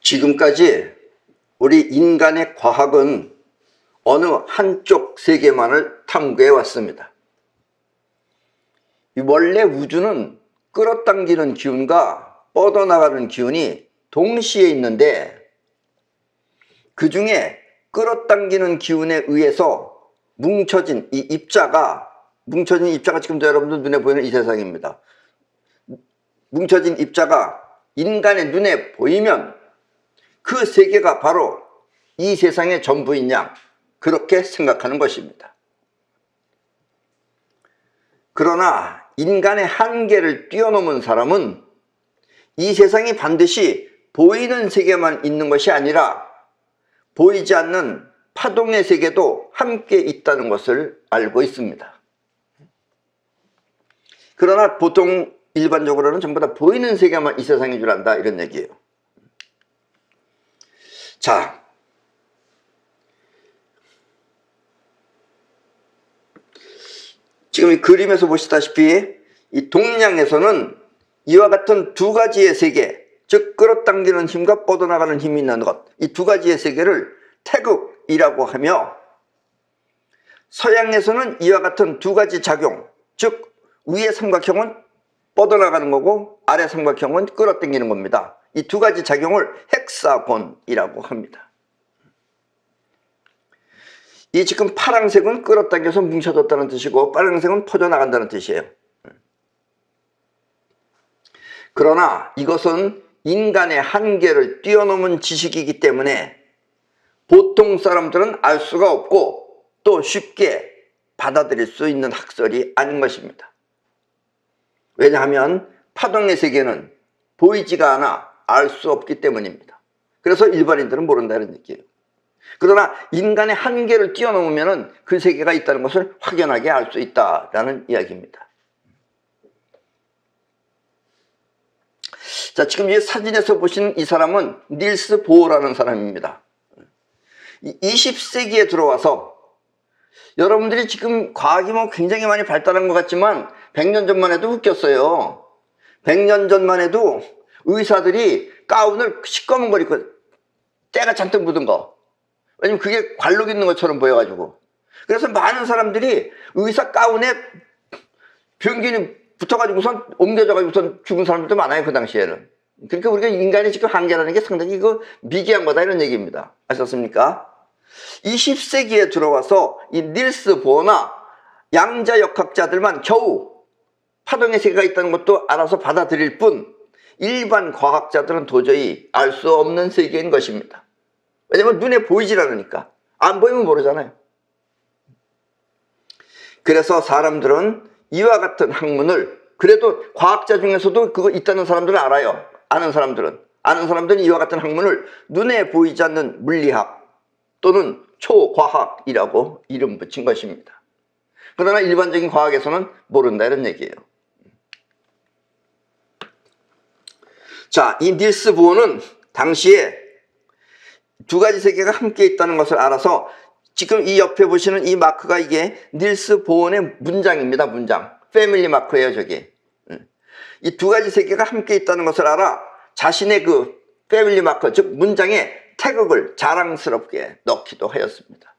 지금까지 우리 인간의 과학은 어느 한쪽 세계만을 탐구해 왔습니다. 원래 우주는 끌어당기는 기운과 뻗어나가는 기운이 동시에 있는데, 그 중에 끌어당기는 기운에 의해서 뭉쳐진 입자가 지금도 여러분들 눈에 보이는 이 세상입니다. 뭉쳐진 입자가 인간의 눈에 보이면 그 세계가 바로 이 세상의 전부인 양, 그렇게 생각하는 것입니다. 그러나 인간의 한계를 뛰어넘은 사람은 이 세상이 반드시 보이는 세계만 있는 것이 아니라 보이지 않는 파동의 세계도 함께 있다는 것을 알고 있습니다. 그러나 보통 일반적으로는 전부 다 보이는 세계만 이 세상인 줄 안다, 이런 얘기예요. 자, 지금 이 그림에서 보시다시피 이 동양에서는 이와 같은 두 가지의 세계, 즉 끌어당기는 힘과 뻗어나가는 힘이 있는 것, 이 두 가지의 세계를 태극이라고 하며, 서양에서는 이와 같은 두 가지 작용, 즉 위의 삼각형은 뻗어나가는 거고 아래 삼각형은 끌어당기는 겁니다. 이 두 가지 작용을 헥사곤이라고 합니다. 이 지금 파란색은 끌어당겨서 뭉쳐졌다는 뜻이고 빨간색은 퍼져나간다는 뜻이에요. 그러나 이것은 인간의 한계를 뛰어넘은 지식이기 때문에 보통 사람들은 알 수가 없고 또 쉽게 받아들일 수 있는 학설이 아닌 것입니다. 왜냐하면 파동의 세계는 보이지가 않아 알 수 없기 때문입니다. 그래서 일반인들은 모른다는 얘기예요. 그러나 인간의 한계를 뛰어넘으면 그 세계가 있다는 것을 확연하게 알 수 있다라는 이야기입니다. 자, 지금 이 사진에서 보시는 이 사람은 닐스 보어라는 사람입니다. 20세기에 들어와서, 여러분들이 지금 과학이 굉장히 많이 발달한 것 같지만 100년 전만 해도 웃겼어요. 100년 전만 해도 의사들이 가운을 시꺼먼 걸 입고 때가 잔뜩 묻은 거, 왜냐면 그게 관록 있는 것처럼 보여가지고, 그래서 많은 사람들이 의사 가운에 병균이 붙어가지고선 옮겨져가지고선 죽은 사람들도 많아요, 그 당시에는. 그러니까 우리가 인간의 지금 한계라는 게 상당히 미개한 거다, 이런 얘기입니다. 아셨습니까? 20세기에 들어와서 이 닐스 보어나 양자역학자들만 겨우 파동의 세계가 있다는 것도 알아서 받아들일 뿐, 일반 과학자들은 도저히 알 수 없는 세계인 것입니다. 왜냐면 눈에 보이질 않으니까. 안 보이면 모르잖아요. 그래서 사람들은 이와 같은 학문을, 그래도 과학자 중에서도 그거 있다는 사람들은 알아요. 아는 사람들은 이와 같은 학문을 눈에 보이지 않는 물리학 또는 초과학이라고 이름 붙인 것입니다. 그러나 일반적인 과학에서는 모른다, 이런 얘기예요. 자, 이 닐스 보어는 당시에 두 가지 세계가 함께 있다는 것을 알아서, 지금 이 옆에 보시는 이 마크가 이게 닐스 보어의 문장입니다. 문장. 패밀리 마크예요, 저기. 이 두 가지 세계가 함께 있다는 것을 알아 자신의 그 패밀리 마크, 즉 문장에 태극을 자랑스럽게 넣기도 하였습니다.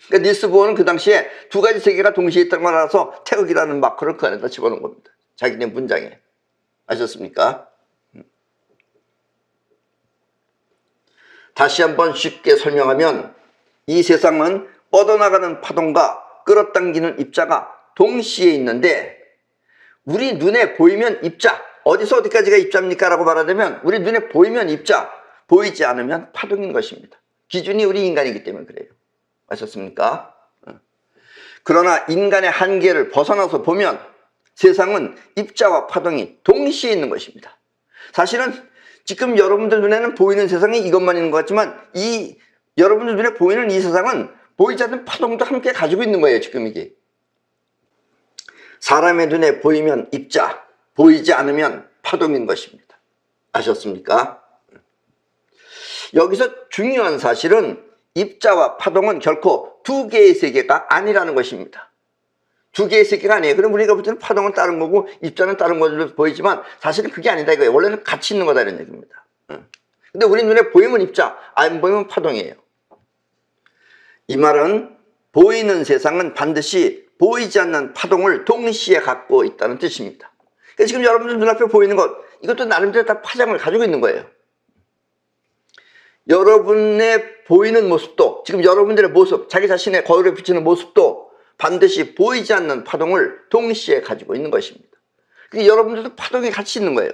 그러니까 닐스 보어는 그 당시에 두 가지 세계가 동시에 있다는 걸 알아서 태극이라는 마크를 그 안에다 집어넣은 겁니다. 자기네 문장에. 아셨습니까? 다시 한번 쉽게 설명하면, 이 세상은 뻗어나가는 파동과 끌어당기는 입자가 동시에 있는데, 우리 눈에 보이면 입자, 어디서 어디까지가 입자입니까? 라고 말하자면 우리 눈에 보이면 입자, 보이지 않으면 파동인 것입니다. 기준이 우리 인간이기 때문에 그래요. 아셨습니까? 그러나 인간의 한계를 벗어나서 보면 세상은 입자와 파동이 동시에 있는 것입니다. 사실은 지금 여러분들 눈에는 보이는 세상이 이것만 있는 것 같지만, 여러분들 눈에 보이는 이 세상은 보이지 않는 파동도 함께 가지고 있는 거예요, 지금 이게. 사람의 눈에 보이면 입자, 보이지 않으면 파동인 것입니다. 아셨습니까? 여기서 중요한 사실은 입자와 파동은 결코 두 개의 세계가 아니라는 것입니다. 두 개의 세계가 아니에요. 그럼 우리가 볼 때는 파동은 다른 거고 입자는 다른 것으로 보이지만 사실은 그게 아니다 이거예요. 원래는 같이 있는 거다, 이런 얘기입니다. 근데 우리 눈에 보이면 입자, 안 보이면 파동이에요. 이 말은 보이는 세상은 반드시 보이지 않는 파동을 동시에 갖고 있다는 뜻입니다. 그러니까 지금 여러분들 눈앞에 보이는 것, 이것도 나름대로 다 파장을 가지고 있는 거예요. 여러분의 보이는 모습도, 지금 여러분들의 모습, 자기 자신의 거울에 비치는 모습도 반드시 보이지 않는 파동을 동시에 가지고 있는 것입니다. 그러니까 여러분들도 파동이 같이 있는 거예요.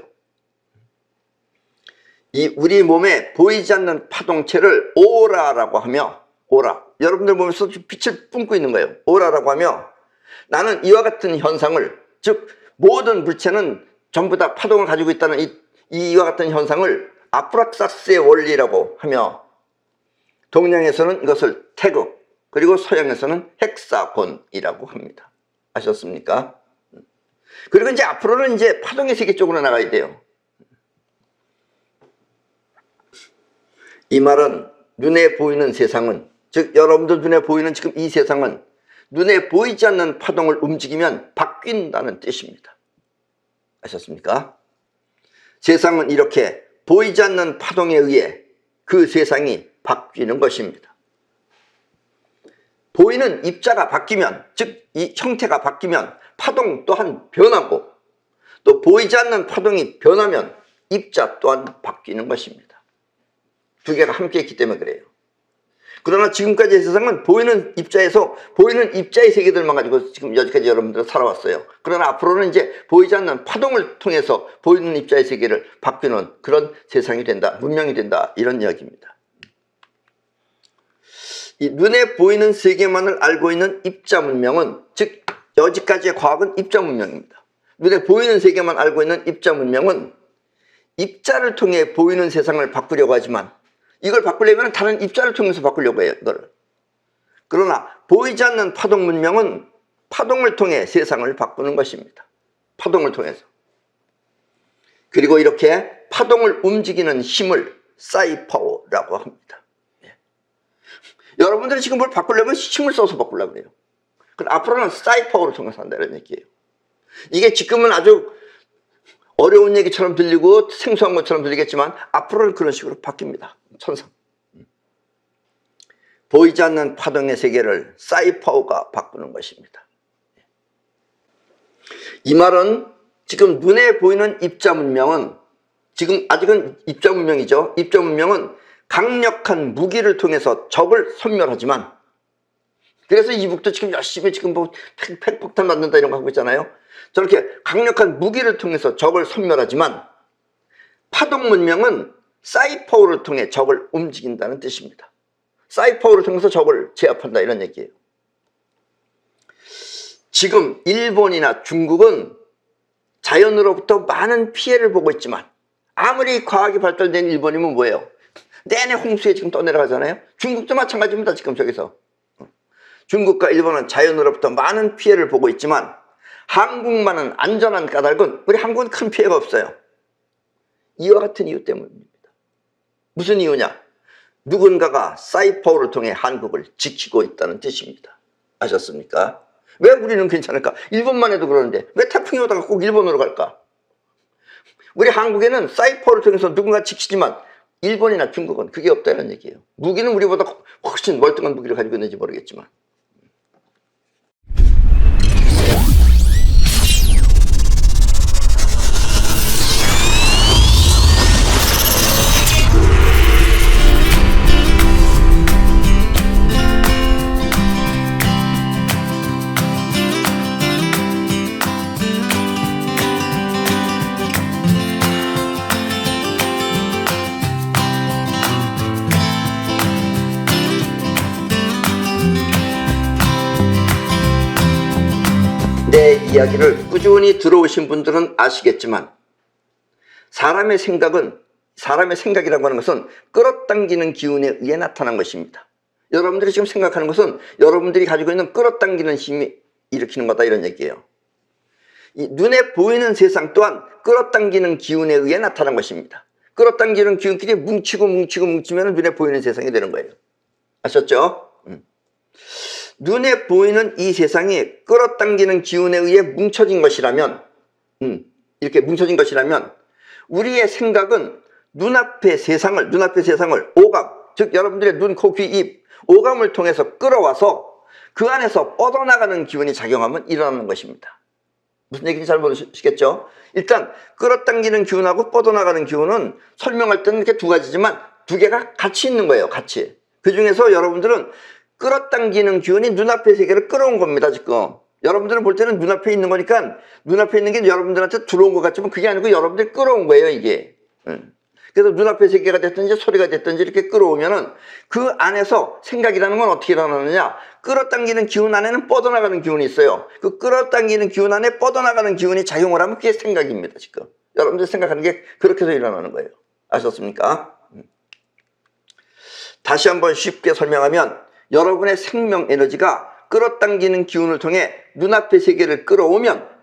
이 우리 몸에 보이지 않는 파동체를 오라라고 하며, 오라, 여러분들 몸에서 빛을 뿜고 있는 거예요. 오라라고 하며, 나는 이와 같은 현상을, 즉 모든 물체는 전부 다 파동을 가지고 있다는 이와 같은 현상을 아프락사스의 원리라고 하며, 동양에서는 이것을 태극, 그리고 서양에서는 헥사곤이라고 합니다. 아셨습니까? 그리고 이제 앞으로는 이제 파동의 세계 쪽으로 나가야 돼요. 이 말은 눈에 보이는 세상은, 즉 여러분들 눈에 보이는 지금 이 세상은 눈에 보이지 않는 파동을 움직이면 바뀐다는 뜻입니다. 아셨습니까? 세상은 이렇게 보이지 않는 파동에 의해 그 세상이 바뀌는 것입니다. 보이는 입자가 바뀌면, 즉 이 형태가 바뀌면 파동 또한 변하고, 또 보이지 않는 파동이 변하면 입자 또한 바뀌는 것입니다. 두 개가 함께 있기 때문에 그래요. 그러나 지금까지의 세상은 보이는 입자에서 보이는 입자의 세계들만 가지고 지금 여기까지 여러분들은 살아왔어요. 그러나 앞으로는 이제 보이지 않는 파동을 통해서 보이는 입자의 세계를 바뀌는 그런 세상이 된다, 문명이 된다, 이런 이야기입니다. 이 눈에 보이는 세계만을 알고 있는 입자 문명은, 즉 여지까지의 과학은 입자 문명입니다. 눈에 보이는 세계만 알고 있는 입자 문명은 입자를 통해 보이는 세상을 바꾸려고 하지만, 이걸 바꾸려면 다른 입자를 통해서 바꾸려고 해요, 이걸. 그러나 보이지 않는 파동 문명은 파동을 통해 세상을 바꾸는 것입니다. 파동을 통해서. 그리고 이렇게 파동을 움직이는 힘을 사이파워라고 합니다. 여러분들이 지금 뭘 바꾸려면 힘을 써서 바꾸려고 그래요. 그럼 앞으로는 사이파워를 통해서 한다는 얘기예요. 이게 지금은 아주 어려운 얘기처럼 들리고 생소한 것처럼 들리겠지만 앞으로는 그런 식으로 바뀝니다. 천상. 보이지 않는 파동의 세계를 사이파워가 바꾸는 것입니다. 이 말은 지금 눈에 보이는 입자 문명은, 지금 아직은 입자 문명이죠. 입자 문명은 강력한 무기를 통해서 적을 섬멸하지만, 그래서 이북도 지금 열심히 지금 뭐 핵폭탄 만든다 이런 거 하고 있잖아요. 저렇게 강력한 무기를 통해서 적을 섬멸하지만, 파동 문명은 사이파워를 통해 적을 움직인다는 뜻입니다. 사이파워를 통해서 적을 제압한다, 이런 얘기예요. 지금 일본이나 중국은 자연으로부터 많은 피해를 보고 있지만, 아무리 과학이 발달된 일본이면 뭐예요? 내내 홍수에 지금 떠내려가잖아요. 중국도 마찬가지입니다. 지금 저기서 중국과 일본은 자연으로부터 많은 피해를 보고 있지만, 한국만은 안전한 까닭은, 우리 한국은 큰 피해가 없어요. 이와 같은 이유 때문입니다. 무슨 이유냐? 누군가가 사이파워를 통해 한국을 지키고 있다는 뜻입니다. 아셨습니까? 왜 우리는 괜찮을까? 일본만 해도 그러는데 왜 태풍이 오다가 꼭 일본으로 갈까? 우리 한국에는 사이파워를 통해서 누군가 지키지만 일본이나 중국은 그게 없다는 얘기예요. 무기는 우리보다 훨씬 멀뚱한 무기를 가지고 있는지 모르겠지만. 내 이야기를 꾸준히 들어오신 분들은 아시겠지만, 사람의 생각이라고 하는 것은 끌어당기는 기운에 의해 나타난 것입니다. 여러분들이 지금 생각하는 것은 여러분들이 가지고 있는 끌어당기는 힘이 일으키는 거다, 이런 얘기예요. 이 눈에 보이는 세상 또한 끌어당기는 기운에 의해 나타난 것입니다. 끌어당기는 기운끼리 뭉치면 눈에 보이는 세상이 되는 거예요. 아셨죠? 눈에 보이는 이 세상이 끌어당기는 기운에 의해 뭉쳐진 것이라면, 이렇게 뭉쳐진 것이라면, 우리의 생각은 눈앞의 세상을 오감, 즉 여러분들의 눈, 코, 귀, 입, 오감을 통해서 끌어와서 그 안에서 뻗어나가는 기운이 작용하면 일어나는 것입니다. 무슨 얘기인지 잘 모르시겠죠? 일단 끌어당기는 기운하고 뻗어나가는 기운은 설명할 때는 이렇게 두 가지지만 두 개가 같이 있는 거예요. 같이. 그 중에서 여러분들은 끌어당기는 기운이 눈앞의 세계를 끌어온 겁니다. 지금 여러분들은 볼 때는 눈앞에 있는 거니까 눈앞에 있는 게 여러분들한테 들어온 것 같지만 그게 아니고 여러분들이 끌어온 거예요. 이게. 그래서 눈앞의 세계가 됐든지 소리가 됐든지 이렇게 끌어오면은 그 안에서 생각이라는 건 어떻게 일어나느냐? 끌어당기는 기운 안에는 뻗어나가는 기운이 있어요. 그 끌어당기는 기운 안에 뻗어나가는 기운이 작용을 하면 그게 생각입니다. 지금 여러분들 생각하는 게 그렇게 해서 일어나는 거예요. 아셨습니까? 다시 한번 쉽게 설명하면 여러분의 생명 에너지가 끌어당기는 기운을 통해 눈앞의 세계를 끌어오면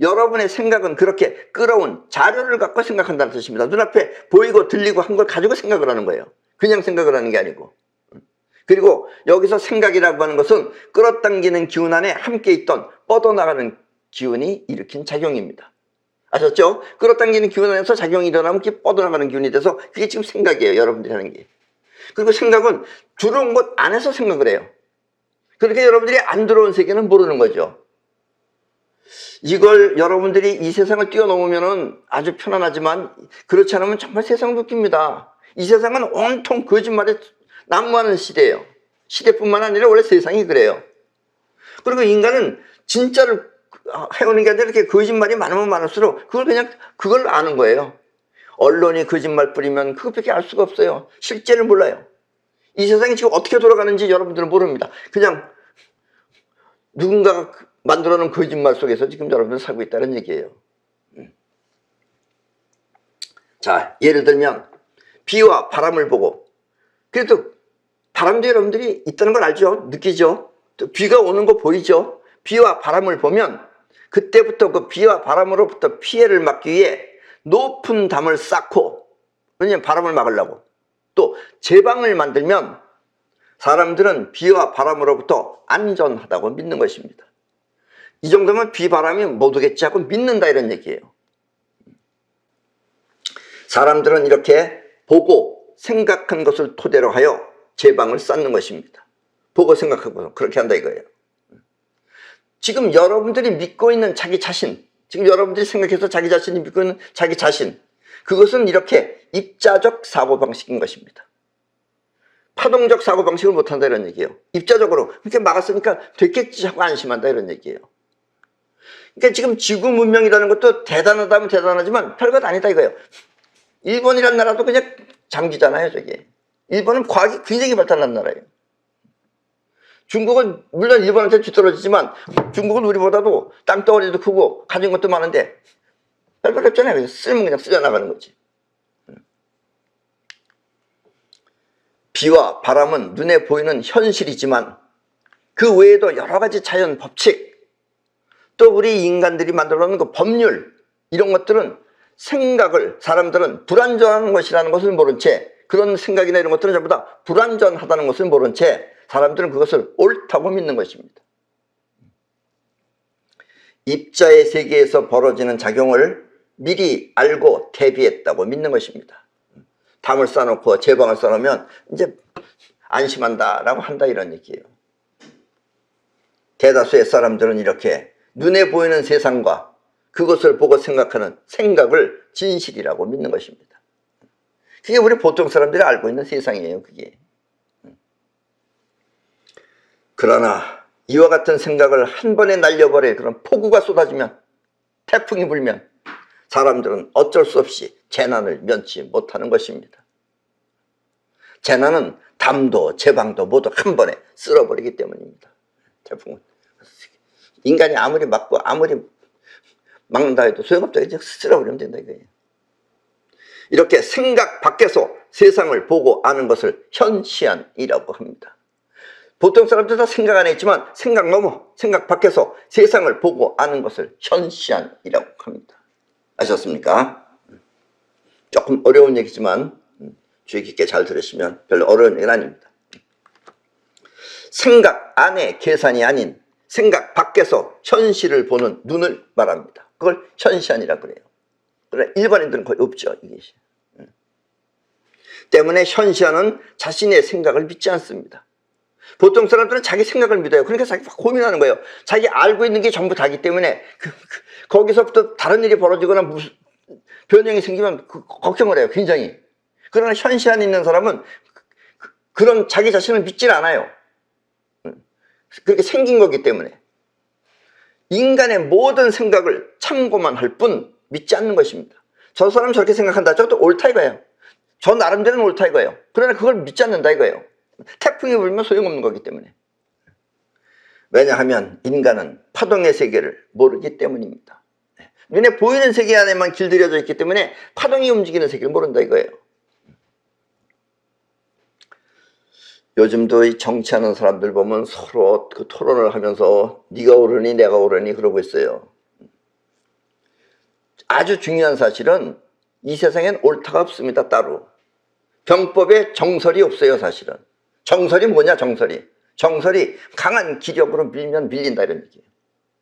여러분의 생각은 그렇게 끌어온 자료를 갖고 생각한다는 뜻입니다. 눈앞에 보이고 들리고 한 걸 가지고 생각을 하는 거예요. 그냥 생각을 하는 게 아니고. 그리고 여기서 생각이라고 하는 것은 끌어당기는 기운 안에 함께 있던 뻗어나가는 기운이 일으킨 작용입니다. 아셨죠? 끌어당기는 기운 안에서 작용이 일어나면 그게 뻗어나가는 기운이 돼서 그게 지금 생각이에요. 여러분들이 하는 게. 그리고 생각은 들어온 곳 안에서 생각을 해요. 그렇게 여러분들이 안 들어온 세계는 모르는 거죠. 이걸 여러분들이 이 세상을 뛰어넘으면 아주 편안하지만 그렇지 않으면 정말 세상을 웃깁니다. 이 세상은 온통 거짓말에 난무하는 시대예요. 시대뿐만 아니라 원래 세상이 그래요. 그리고 인간은 진짜를 해오는 게 아니라 이렇게 거짓말이 많으면 많을수록 그걸 아는 거예요. 언론이 거짓말 뿌리면 그것밖에 알 수가 없어요. 실제를 몰라요. 이 세상이 지금 어떻게 돌아가는지 여러분들은 모릅니다. 그냥 누군가가 만들어놓은 거짓말 속에서 지금 여러분들 살고 있다는 얘기예요. 자, 예를 들면 비와 바람을 보고, 그래도 바람도 여러분들이 있다는 걸 알죠? 느끼죠? 또 비가 오는 거 보이죠? 비와 바람을 보면 그때부터 그 비와 바람으로부터 피해를 막기 위해 높은 담을 쌓고, 왜냐면 바람을 막으려고 또 제방을 만들면 사람들은 비와 바람으로부터 안전하다고 믿는 것입니다. 이 정도면 비, 바람이 못 오겠지 하고 믿는다 이런 얘기예요. 사람들은 이렇게 보고 생각한 것을 토대로 하여 제방을 쌓는 것입니다. 보고 생각하고 그렇게 한다 이거예요. 지금 여러분들이 믿고 있는 자기 자신, 지금 여러분들이 생각해서 자기 자신이 믿고 있는 자기 자신, 그것은 이렇게 입자적 사고방식인 것입니다. 파동적 사고방식을 못한다 이런 얘기예요. 입자적으로 이렇게 막았으니까 됐겠지 하고 안심한다 이런 얘기예요. 그러니까 지금 지구 문명이라는 것도 대단하다면 대단하지만 별것 아니다 이거예요. 일본이라는 나라도 그냥 장기잖아요. 저게 일본은 과학이 굉장히 발달한 나라예요. 중국은 물론 일본한테 뒤떨어지지만 중국은 우리보다도 땅덩어리도 크고 가진 것도 많은데 별별 없잖아요. 그냥 쓰면 그냥 쓰져나가는 거지. 비와 바람은 눈에 보이는 현실이지만 그 외에도 여러 가지 자연 법칙, 또 우리 인간들이 만들어 놓은 그 법률, 이런 것들은 생각을 사람들은 불완전한 것이라는 것을 모른 채, 그런 생각이나 이런 것들은 전부 다 불완전하다는 것을 모른 채 사람들은 그것을 옳다고 믿는 것입니다. 입자의 세계에서 벌어지는 작용을 미리 알고 대비했다고 믿는 것입니다. 담을 쌓아놓고 제방을 쌓아놓으면 이제 안심한다라고 한다 이런 얘기예요. 대다수의 사람들은 이렇게 눈에 보이는 세상과 그것을 보고 생각하는 생각을 진실이라고 믿는 것입니다. 그게 우리 보통 사람들이 알고 있는 세상이에요. 그게. 그러나 이와 같은 생각을 한 번에 날려버릴 그런 폭우가 쏟아지면, 태풍이 불면 사람들은 어쩔 수 없이 재난을 면치 못하는 것입니다. 재난은 담도 제방도 모두 한 번에 쓸어버리기 때문입니다. 태풍은. 인간이 아무리 막고 아무리 막는다 해도 소용없다. 이제 쓸어버리면 된다 이거예요. 이렇게 생각 밖에서 세상을 보고 아는 것을 현시안이라고 합니다. 보통 사람들 다 생각 안에 있지만 생각 넘어, 생각 밖에서 세상을 보고 아는 것을 현시안이라고 합니다. 아셨습니까? 조금 어려운 얘기지만 주의 깊게 잘 들으시면 별로 어려운 얘기는 아닙니다. 생각 안에 계산이 아닌 생각 밖에서 현실을 보는 눈을 말합니다. 그걸 현시안이라고 그래요. 그러나 일반인들은 거의 없죠. 이게. 때문에 현시아는 자신의 생각을 믿지 않습니다. 보통 사람들은 자기 생각을 믿어요. 그러니까 자기 막 고민하는 거예요. 자기 알고 있는 게 전부 다기 때문에 거기서부터 다른 일이 벌어지거나 무슨 변형이 생기면 걱정을 해요. 굉장히. 그러나 현시안에 있는 사람은 그런 자기 자신을 믿질 않아요. 그렇게 생긴 거기 때문에. 인간의 모든 생각을 참고만 할 뿐 믿지 않는 것입니다. 저 사람 저렇게 생각한다. 저것도 옳다 이거예요. 저 나름대로는 옳다 이거예요. 그러나 그걸 믿지 않는다 이거예요. 태풍이 불면 소용없는 거기 때문에. 왜냐하면 인간은 파동의 세계를 모르기 때문입니다. 눈에 보이는 세계 안에만 길들여져 있기 때문에 파동이 움직이는 세계를 모른다 이거예요. 요즘도 이 정치하는 사람들 보면 서로 그 토론을 하면서 네가 옳으니 내가 옳으니 그러고 있어요. 아주 중요한 사실은 이 세상엔 옳다가 없습니다. 따로. 병법에 정설이 없어요. 사실은. 정설이 뭐냐 정설이. 정설이 강한 기력으로 밀면 밀린다 이런 얘기예요.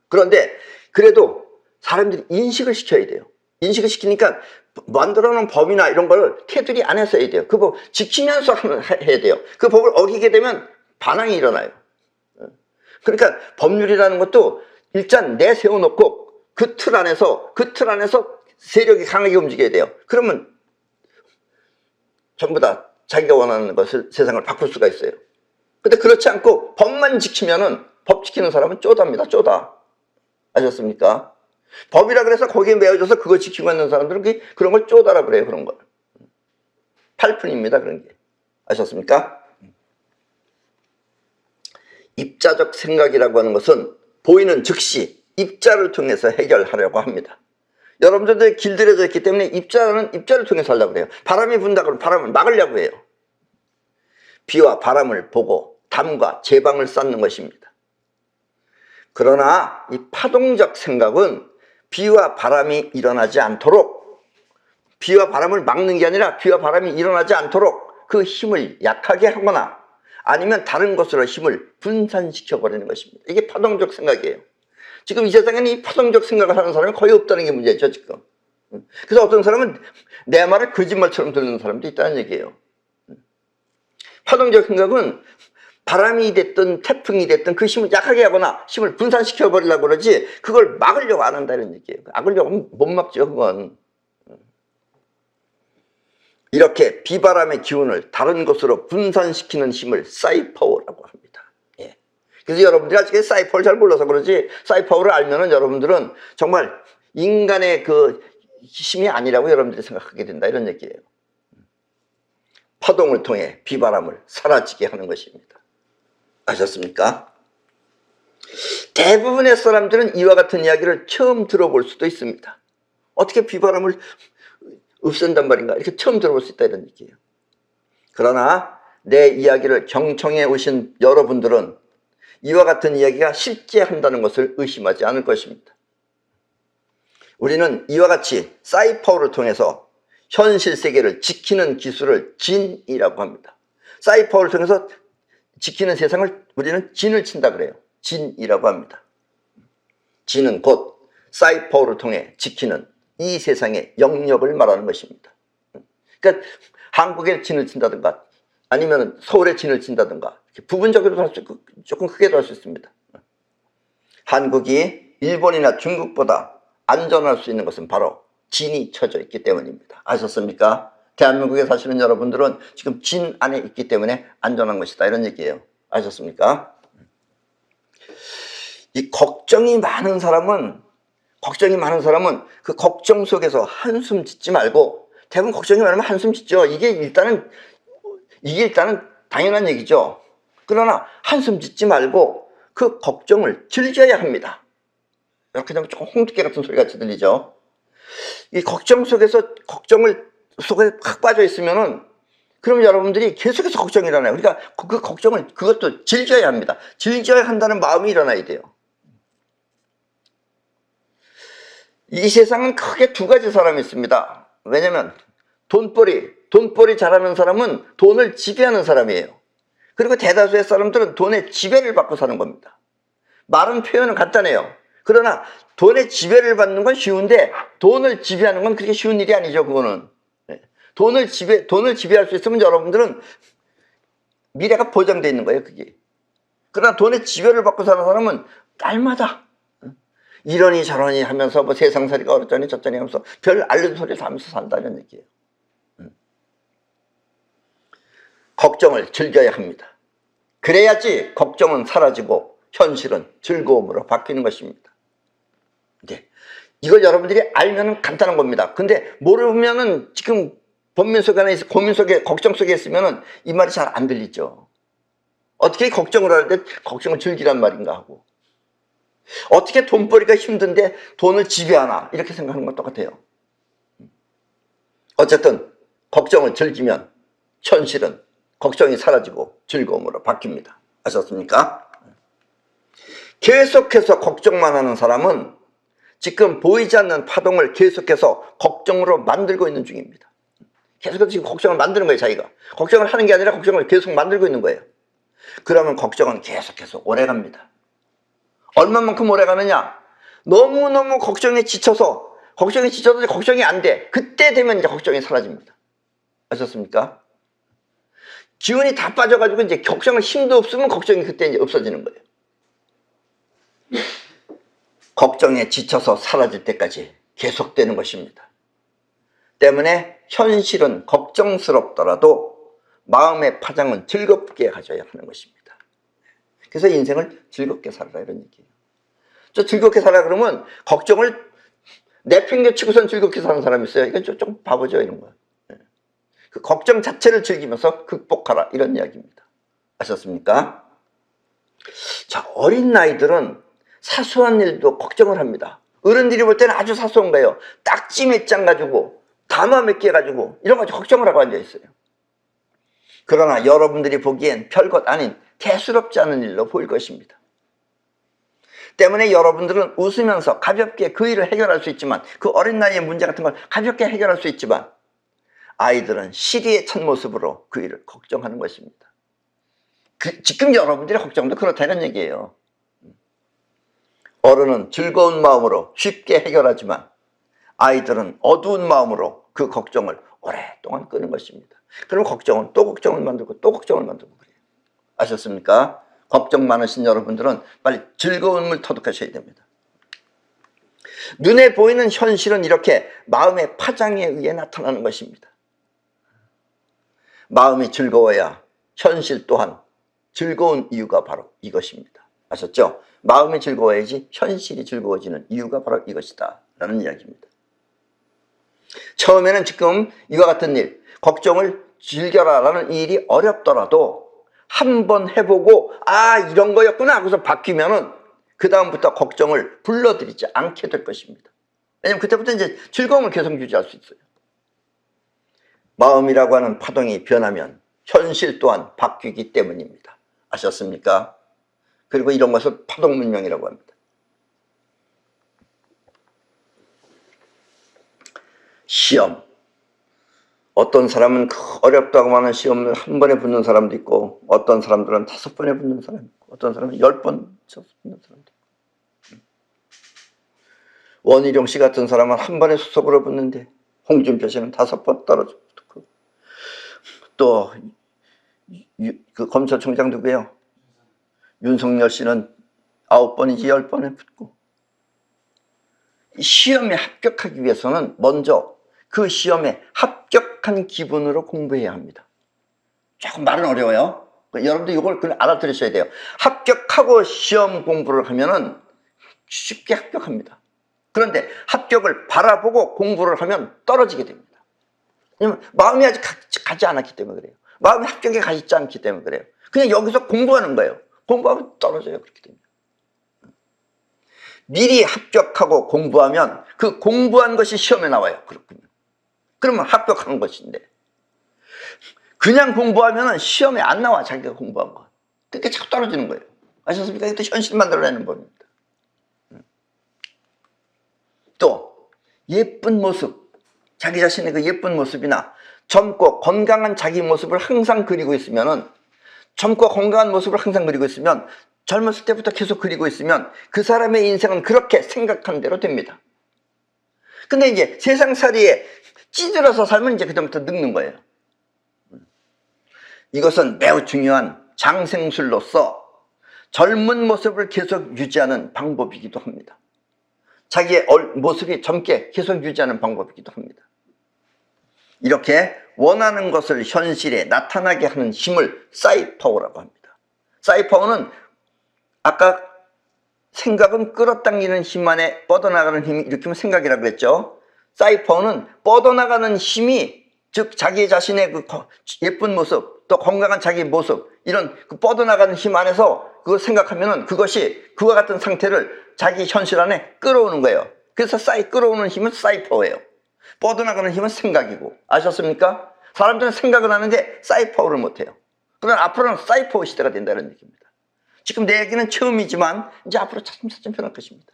그런데 그래도 사람들이 인식을 시켜야 돼요. 인식을 시키니까 만들어 놓은 법이나 이런 걸 테두리 안에 써야 돼요. 그 법 지키면서 해야 돼요. 그 법을 어기게 되면 반항이 일어나요. 그러니까 법률이라는 것도 일단 내세워놓고 그 틀 안에서 세력이 강하게 움직여야 돼요. 그러면 전부 다 자기가 원하는 것을 세상을 바꿀 수가 있어요. 근데 그렇지 않고 법만 지키면은 법 지키는 사람은 쪼다입니다. 쪼다. 아셨습니까? 법이라 그래서 거기에 매여져서 그거 지키고 있는 사람들은 그런 걸 쪼다라 그래요. 그런 걸. 팔푼입니다. 그런 게. 아셨습니까? 입자적 생각이라고 하는 것은 보이는 즉시 입자를 통해서 해결하려고 합니다. 여러분들도 길들여져 있기 때문에 입자를 통해서 하려고 해요. 바람이 분다 그러면 바람을 막으려고 해요. 비와 바람을 보고 담과 제방을 쌓는 것입니다. 그러나 이 파동적 생각은 비와 바람이 일어나지 않도록, 비와 바람을 막는 게 아니라 비와 바람이 일어나지 않도록 그 힘을 약하게 하거나 아니면 다른 것으로 힘을 분산시켜 버리는 것입니다. 이게 파동적 생각이에요. 지금 이 세상에는 이 파동적 생각을 하는 사람이 거의 없다는 게 문제죠, 지금. 그래서 어떤 사람은 내 말을 거짓말처럼 듣는 사람도 있다는 얘기예요. 파동적 생각은 바람이 됐든 태풍이 됐든 그 힘을 약하게 하거나 힘을 분산시켜 버리려고 그러지 그걸 막으려고 안 한다는 얘기예요. 막으려고 하면 못 막죠, 그건. 이렇게 비바람의 기운을 다른 것으로 분산시키는 힘을 사이파워라고 합니다. 예. 그래서 여러분들이 아직 사이파워를 잘 몰라서 그러지 사이파워를 알면은 여러분들은 정말 인간의 그 힘이 아니라고 여러분들이 생각하게 된다 이런 얘기예요. 파동을 통해 비바람을 사라지게 하는 것입니다. 아셨습니까? 대부분의 사람들은 이와 같은 이야기를 처음 들어볼 수도 있습니다. 어떻게 비바람을 없앤단 말인가? 이렇게 처음 들어볼 수 있다 이런 얘기예요. 그러나 내 이야기를 경청해 오신 여러분들은 이와 같은 이야기가 실제 한다는 것을 의심하지 않을 것입니다. 우리는 이와 같이 사이파워를 통해서 현실 세계를 지키는 기술을 진이라고 합니다. 사이파워를 통해서 지키는 세상을 우리는 진을 친다 그래요. 진이라고 합니다. 진은 곧 사이파워를 통해 지키는 이 세상의 영역을 말하는 것입니다. 그러니까 한국에 진을 친다든가 아니면 서울에 진을 친다든가 부분적으로도 할 수 있고 조금 크게도 할 수 있습니다. 한국이 일본이나 중국보다 안전할 수 있는 것은 바로 진이 쳐져 있기 때문입니다. 아셨습니까? 대한민국에 사시는 여러분들은 지금 진 안에 있기 때문에 안전한 것이다 이런 얘기예요. 아셨습니까? 이 걱정이 많은 사람은 그 걱정 속에서 한숨 짓지 말고, 대부분 걱정이 많으면 한숨 짓죠. 이게 일단은 당연한 얘기죠. 그러나 한숨 짓지 말고 그 걱정을 즐겨야 합니다. 이렇게 되면 조금 홍두깨 같은 소리 같이 들리죠. 이 걱정 속에 확 빠져 있으면은 그럼 여러분들이 계속해서 걱정이 일어나요. 그러니까 그 걱정을 그것도 즐겨야 합니다. 즐겨야 한다는 마음이 일어나야 돼요. 이 세상은 크게 두 가지 사람이 있습니다. 왜냐면 돈벌이 잘하는 사람은 돈을 지배하는 사람이에요. 그리고 대다수의 사람들은 돈의 지배를 받고 사는 겁니다. 말은 표현은 간단해요. 그러나 돈의 지배를 받는 건 쉬운데 돈을 지배하는 건 그렇게 쉬운 일이 아니죠. 그거는 돈을 지배할 수 있으면 여러분들은 미래가 보장되어 있는 거예요, 그게. 그러나 돈의 지배를 받고 사는 사람은 날마다 이러니 저러니 하면서 뭐 세상살이가 어쩌니 저쩌니 하면서 별 알려준 소리를 다 하면서 산다는 얘기예요. 걱정을 즐겨야 합니다. 그래야지 걱정은 사라지고 현실은 즐거움으로 바뀌는 것입니다. 네. 이걸 여러분들이 알면 간단한 겁니다. 근데 모르면은 지금 본민 속에 안에 고민 속에 걱정 속에 있으면은 이 말이 잘 안 들리죠. 어떻게 걱정을 하는데 걱정을 즐기란 말인가 하고, 어떻게 돈벌이가 힘든데 돈을 지배하나 이렇게 생각하는 건 똑같아요. 어쨌든 걱정을 즐기면 현실은 걱정이 사라지고 즐거움으로 바뀝니다. 아셨습니까? 계속해서 걱정만 하는 사람은 지금 보이지 않는 파동을 계속해서 걱정으로 만들고 있는 중입니다. 계속해서 지금 걱정을 만드는 거예요. 자기가 걱정을 하는 게 아니라 걱정을 계속 만들고 있는 거예요. 그러면 걱정은 계속해서 오래갑니다. 얼마만큼 오래가느냐? 너무너무 걱정에 지쳐서 걱정이 안 돼. 그때 되면 이제 걱정이 사라집니다. 아셨습니까? 기운이 다 빠져가지고 이제 걱정할 힘도 없으면 걱정이 그때 이제 없어지는 거예요. 걱정에 지쳐서 사라질 때까지 계속되는 것입니다. 때문에 현실은 걱정스럽더라도 마음의 파장은 즐겁게 가져야 하는 것입니다. 그래서 인생을 즐겁게 살아라 이런 얘기예요. 저 즐겁게 살아 그러면 걱정을 내팽개치고선 즐겁게 사는 사람이 있어요. 이건 좀 바보죠, 이런 거. 그 걱정 자체를 즐기면서 극복하라 이런 이야기입니다. 아셨습니까? 자, 어린 나이들은 사소한 일도 걱정을 합니다. 어른들이 볼 때는 아주 사소한 거예요. 딱지 몇 장 가지고 담화 몇 개 가지고 이런 거 걱정을 하고 앉아 있어요. 그러나 여러분들이 보기엔 별것 아닌 대수롭지 않은 일로 보일 것입니다. 때문에 여러분들은 웃으면서 가볍게 그 일을 해결할 수 있지만, 그 어린 나이의 문제 같은 걸 가볍게 해결할 수 있지만, 아이들은 시리의 첫 모습으로 그 일을 걱정하는 것입니다. 지금 여러분들의 걱정도 그렇다는 얘기예요. 어른은 즐거운 마음으로 쉽게 해결하지만 아이들은 어두운 마음으로 그 걱정을 오랫동안 끄는 것입니다. 그럼 걱정은 또 걱정을 만들고 또 걱정을 만들고 그래요. 아셨습니까? 걱정 많으신 여러분들은 빨리 즐거움을 터득하셔야 됩니다. 눈에 보이는 현실은 이렇게 마음의 파장에 의해 나타나는 것입니다. 마음이 즐거워야 현실 또한 즐거운 이유가 바로 이것입니다. 아셨죠? 마음이 즐거워야지 현실이 즐거워지는 이유가 바로 이것이다 라는 이야기입니다. 처음에는 지금 이와 같은 일, 걱정을 즐겨라 라는 일이 어렵더라도 한번 해보고 이런 거였구나 하고서 바뀌면은 그 다음부터 걱정을 불러들이지 않게 될 것입니다. 왜냐면 그때부터 이제 즐거움을 계속 유지할 수 있어요. 마음이라고 하는 파동이 변하면 현실 또한 바뀌기 때문입니다. 아셨습니까? 그리고 이런 것을 파동문명이라고 합니다. 시험. 어떤 사람은 어렵다고 하는 시험을 한 번에 붙는 사람도 있고, 어떤 사람들은 5번에 붙는 사람도 있고, 어떤 사람은 10번 붙는 사람도 있고. 원희룡 씨 같은 사람은 한 번에 수석으로 붙는데, 홍준표 씨는 5번 떨어져 붙고, 또 그 검찰총장 누구예요? 윤석열 씨는 9번인지 10번에 붙고. 시험에 합격하기 위해서는 먼저 그 시험에 합격한 기분으로 공부해야 합니다. 조금 말은 어려워요. 여러분들 이걸 알아들으셔야 돼요. 합격하고 시험 공부를 하면은 쉽게 합격합니다. 그런데 합격을 바라보고 공부를 하면 떨어지게 됩니다. 왜냐면 마음이 아직 가지 않았기 때문에 그래요. 마음이 합격에 가지 않기 때문에 그래요. 그냥 여기서 공부하는 거예요. 공부하면 떨어져요. 그렇게 됩니다. 미리 합격하고 공부하면 그 공부한 것이 시험에 나와요. 그렇군요. 그러면 합격한 것인데, 그냥 공부하면 시험에 안 나와. 자기가 공부한 거. 그렇게 자꾸 떨어지는 거예요. 아셨습니까? 이것도 현실 만들어내는 법입니다. 또 예쁜 모습, 자기 자신의 그 예쁜 모습이나 젊고 건강한 자기 모습을 항상 그리고 있으면, 젊고 건강한 모습을 항상 그리고 있으면, 젊었을 때부터 계속 그리고 있으면 그 사람의 인생은 그렇게 생각한 대로 됩니다. 근데 이제 세상살이에 찌들어서 살면 이제 그다음부터 늙는 거예요. 이것은 매우 중요한 장생술로서 젊은 모습을 계속 유지하는 방법이기도 합니다. 자기의 모습이 젊게 계속 유지하는 방법이기도 합니다. 이렇게 원하는 것을 현실에 나타나게 하는 힘을 사이파워라고 합니다. 사이파워는 아까 생각은 끌어당기는 힘 안에 뻗어나가는 힘이 일으키면 생각이라고 했죠. 사이파워는 뻗어나가는 힘이, 즉 자기 자신의 그 예쁜 모습, 또 건강한 자기 모습, 이런 그 뻗어나가는 힘 안에서 그걸 생각하면은 그것이 그와 같은 상태를 자기 현실 안에 끌어오는 거예요. 그래서 끌어오는 힘은 사이파워예요. 뻗어나가는 힘은 생각이고. 아셨습니까? 사람들은 생각을 하는데 사이파워를 못해요. 그러나 앞으로는 사이파워 시대가 된다는 얘기입니다. 지금 내 얘기는 처음이지만 이제 앞으로 차츰차츰 변할 것입니다.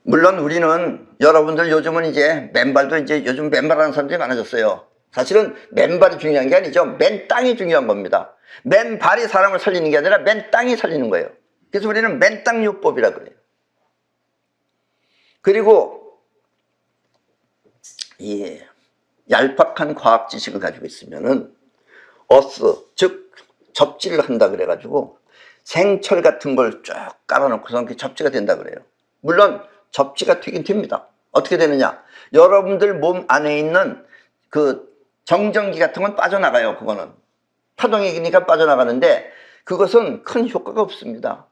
물론 우리는, 여러분들 요즘은 이제 맨발도 이제 요즘 맨발하는 사람들이 많아졌어요. 사실은 맨발이 중요한 게 아니죠. 맨 땅이 중요한 겁니다. 맨발이 사람을 살리는 게 아니라 맨 땅이 살리는 거예요. 그래서 우리는 맨 땅 요법이라 그래요. 그리고 이 얄팍한 과학 지식을 가지고 있으면은 즉 접지를 한다 그래가지고 생철 같은 걸 쭉 깔아놓고서 접지가 된다 그래요. 물론 접지가 되긴 됩니다. 어떻게 되느냐? 여러분들 몸 안에 있는 그 정전기 같은 건 빠져나가요. 그거는 파동이니까 빠져나가는데 그것은 큰 효과가 없습니다.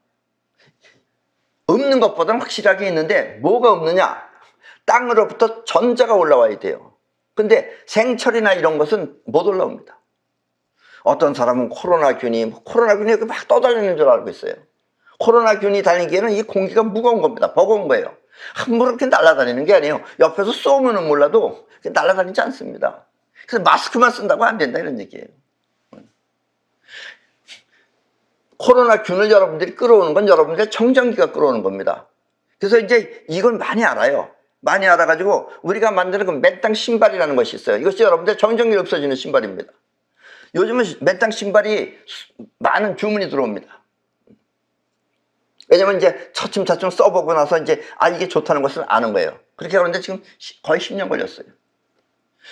없는 것보다는 확실하게 있는데 뭐가 없느냐? 땅으로부터 전자가 올라와야 돼요. 근데 생철이나 이런 것은 못 올라옵니다. 어떤 사람은 코로나균이 막 떠다니는 줄 알고 있어요. 코로나균이 다니기에는 이 공기가 무거운 겁니다. 버거운 거예요. 함부로 이렇게 날아다니는 게 아니에요. 옆에서 쏘면은 몰라도 날아다니지 않습니다. 그래서 마스크만 쓴다고 안 된다 이런 얘기예요. 코로나균을 여러분들이 끌어오는 건 여러분들의 정전기가 끌어오는 겁니다. 그래서 이제 이걸 많이 알아요. 많이 알아가지고 우리가 만드는 그 맨땅 신발이라는 것이 있어요. 이것이 여러분들의 정전기를 없애주는 신발입니다. 요즘은 맨땅 신발이 많은 주문이 들어옵니다. 왜냐면 이제 차츰차츰 써보고 나서 이제 이게 좋다는 것을 아는 거예요. 그렇게 하는데 지금 거의 10년 걸렸어요.